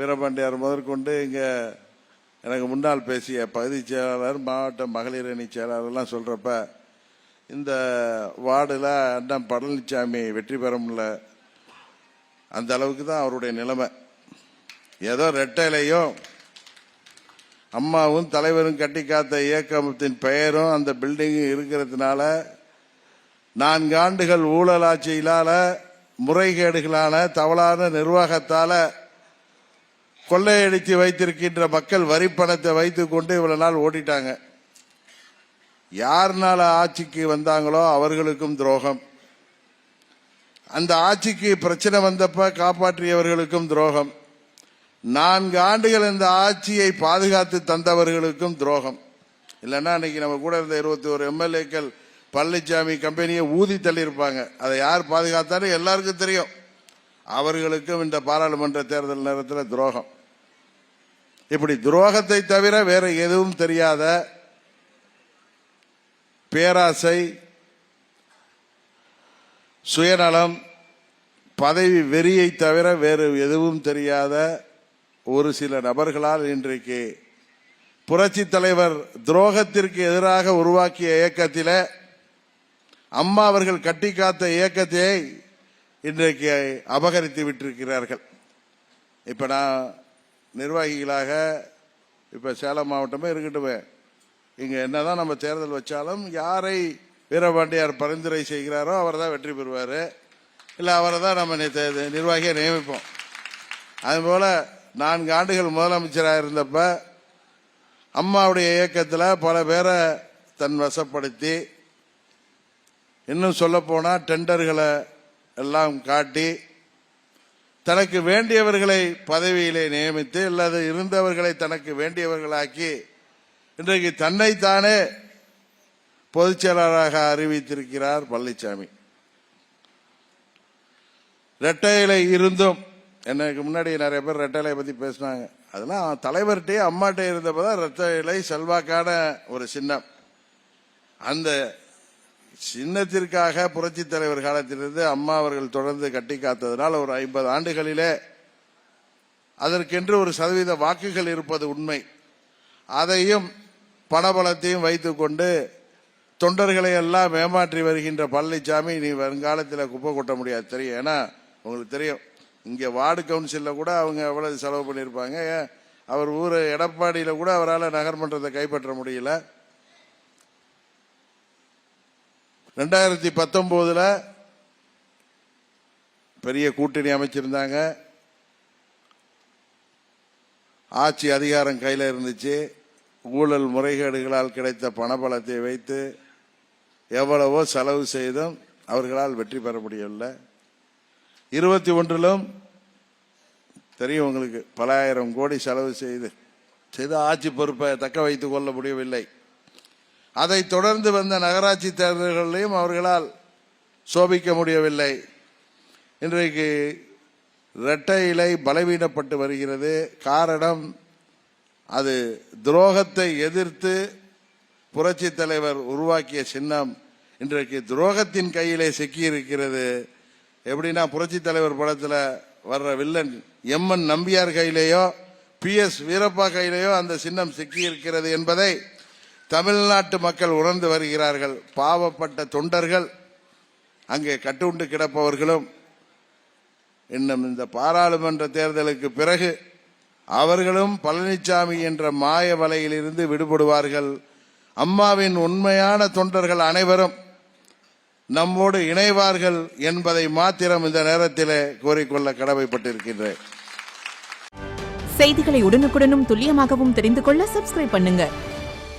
வீரபாண்டியார் முதற்கொண்டு இங்கே எனக்கு முன்னால் பேசிய பகுதி செயலாளர், மாவட்ட மகளிர் அணி செயலாளர்லாம் சொல்கிறப்ப இந்த வார்டில் அண்ணன் பழனிசாமி வெற்றி பெற முடியல, அந்த அளவுக்கு தான் அவருடைய நிலைமை. ஏதோ ரெட்டையிலையும் அம்மாவும் தலைவரும் கட்டி காத்த இயக்கத்தின் பெயரும் அந்த பில்டிங்கும் இருக்கிறதுனால 4 ஆண்டுகள் ஊழல் ஆட்சியிலால, முறைகேடுகளான தவறான நிர்வாகத்தால கொள்ளையடித்து வைத்திருக்கின்ற மக்கள் வரி பணத்தை வைத்துக் கொண்டு இவ்வளவு நாள் ஓட்டிட்டாங்க. யாருனால ஆட்சிக்கு வந்தாங்களோ அவர்களுக்கும் துரோகம், அந்த ஆட்சிக்கு பிரச்சனை வந்தப்ப காப்பாற்றியவர்களுக்கும் துரோகம், 4 ஆண்டுகள் இந்த ஆட்சியை பாதுகாத்து தந்தவர்களுக்கும் துரோகம். இல்லைன்னா இன்னைக்கு நம்ம கூட இருந்த 21 எம்எல்ஏக்கள் பழனிசாமி கம்பெனியை ஊதி தள்ளியிருப்பாங்க. அதை யார் பாதுகாத்தாலும் எல்லாருக்கும் தெரியும். அவர்களுக்கும் இந்த பாராளுமன்ற தேர்தல் நேரத்தில் துரோகம். இப்படி துரோகத்தை தவிர வேற எதுவும் தெரியாத, பேராசை, சுயநலம், பதவி வெறியை தவிர வேறு எதுவும் தெரியாத ஒரு சில நபர்களால் இன்றைக்கு புரட்சி தலைவர் துரோகத்திற்கு எதிராக உருவாக்கிய இயக்கத்தில் அம்மா அவர்கள் கட்டி காத்த இயக்கத்தை இன்றைக்கு அபகரித்து விட்டிருக்கிறார்கள். இப்ப நான் நிர்வாகிகளாக இப்ப சேலம் மாவட்டமே இருக்கட்டுமே, இங்க என்னதான் நம்ம தேர்தல் வச்சாலும் யாரை வீரபாண்டியார் பரிந்துரை செய்கிறாரோ அவர் தான் வெற்றி பெறுவார், இல்லை அவரை தான் நம்ம நிர்வாகியை நியமிப்போம். அதுபோல 4 ஆண்டுகள் முதலமைச்சராக இருந்தப்ப அம்மாவுடைய இயக்கத்தில் பல பேரை தன் வசப்படுத்தி, இன்னும் சொல்ல போனா டெண்டர்களை எல்லாம் காட்டி தனக்கு வேண்டியவர்களை பதவியிலே நியமித்து அல்லது இருந்தவர்களை தனக்கு வேண்டியவர்களாக்கி இன்றைக்கு தன்னைத்தானே பொதுச் செயலாளராக அறிவித்திருக்கிறார் பழனிசாமி. ரெட்டையிலை இருந்தும், எனக்கு முன்னாடி நிறைய பேர் ரெட்டையிலை பத்தி பேசினாங்க. அதெல்லாம் தலைவர்கிட்டே அம்மாட்டே இருந்தப்பதான் ரெட்டையிலை செல்வாக்கான ஒரு சின்னம். அந்த சின்னத்திற்காக புரட்சி தலைவர் காலத்திலிருந்து அம்மா அவர்கள் தொடர்ந்து கட்டி காத்ததனால் ஒரு 50 ஆண்டுகளிலே அதற்கென்று ஒரு சதவீத வாக்குகள் இருப்பது உண்மை. அதையும் பணபலத்தையும் வைத்துக் கொண்டு தொண்டர்களை எல்லாம் ஏமாற்றி வருகின்ற பழனிசாமி நீ வருங்காலத்தில் குப்பை கொட்ட முடியாது தெரியும். ஏன்னா உங்களுக்கு தெரியும், இங்கே வார்டு கவுன்சிலில் கூட அவங்க எவ்வளவு செலவு பண்ணியிருப்பாங்க. அவர் ஊர் எடப்பாடியில் கூட அவரால் நகர்மன்றத்தை கைப்பற்ற முடியல. 2019 பெரிய கூட்டணி அமைச்சிருந்தாங்க, ஆட்சி அதிகாரம் கையில் இருந்துச்சு. ஊழல் முறைகேடுகளால் கிடைத்த பணபலத்தை வைத்து எவ்வளவோ செலவு செய்தும் அவர்களால் வெற்றி பெற முடியவில்லை. 21 தெரியும் உங்களுக்கு, பல ஆயிரம் கோடி செலவு செய்து ஆட்சி பொறுப்பை தக்க வைத்துக் கொள்ள முடியவில்லை. அதை தொடர்ந்து வந்த நகராட்சி தேர்தல்களிலும் அவர்களால் சோபிக்க முடியவில்லை. இன்றைக்கு இரட்டை இலை பலவீனப்பட்டு வருகிறது. காரணம், அது துரோகத்தை எதிர்த்து புரட்சி தலைவர் உருவாக்கிய சின்னம் இன்றைக்கு துரோகத்தின் கையிலே சிக்கியிருக்கிறது. எப்படின்னா புரட்சி தலைவர் படத்தில் வர்ற வில்லன் எம்என் நம்பியார் கையிலேயோ PS வீரப்பா கையிலேயோ அந்த சின்னம் சிக்கியிருக்கிறது என்பதை தமிழ்நாட்டு மக்கள் உணர்ந்து வருகிறார்கள். பாவப்பட்ட தொண்டர்கள், அங்கே கட்டுண்டு கிடப்பவர்களும் இன்னும் இந்த பாராளுமன்ற தேர்தலுக்கு பிறகு அவர்களும் பழனிசாமி என்ற மாய வலையில் இருந்து விடுபடுவார்கள். அம்மாவின் உண்மையான தொண்டர்கள் அனைவரும் நம்மோடு இணைவார்கள் என்பதை மாத்திரம் இந்த நேரத்தில் கோரிக்கொள்ள கடமைப்பட்டிருக்கின்றேன். செய்திகளை உடனுக்குடனும் துல்லியமாகவும் தெரிந்து கொள்ள சப்ஸ்கிரைப் பண்ணுங்க.